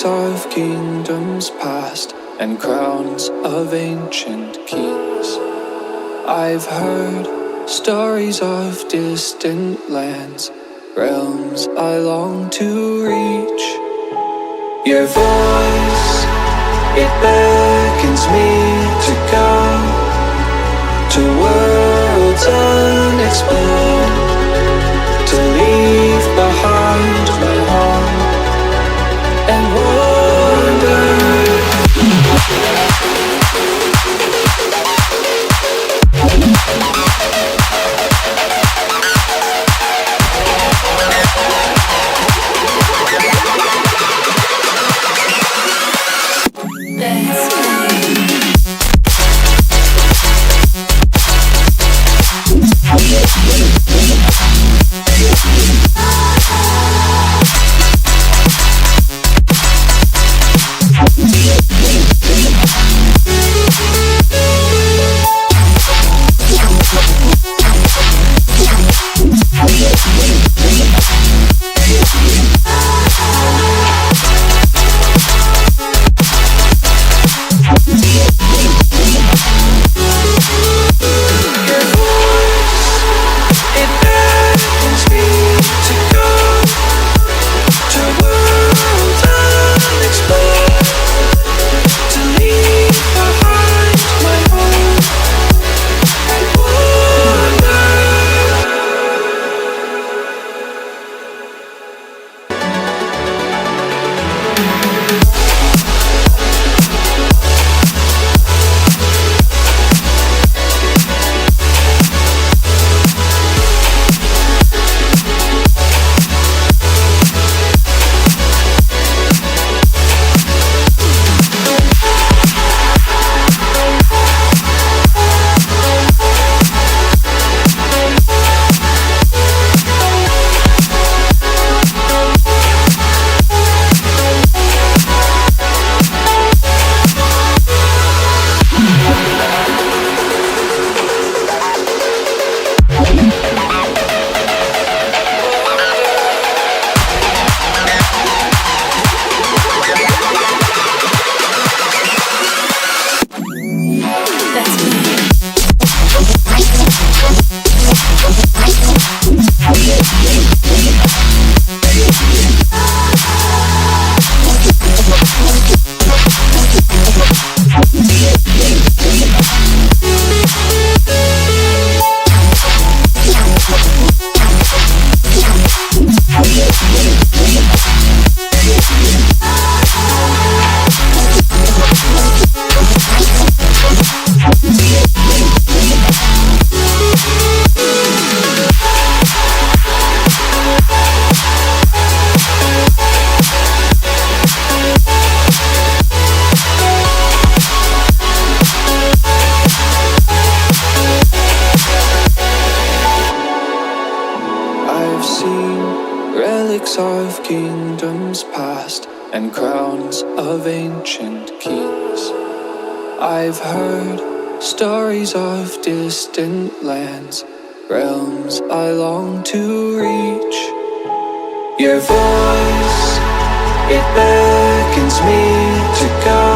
of kingdoms past and crowns of ancient kings. I've heard stories of distant lands, realms I long to reach. Your voice, it beckons me to go to worlds unexplored, to leave behind my home and wander. Of kingdoms past and crowns of ancient kings. I've heard stories of distant lands, realms I long to reach. Your voice, it beckons me to go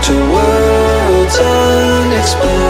to worlds unexplored,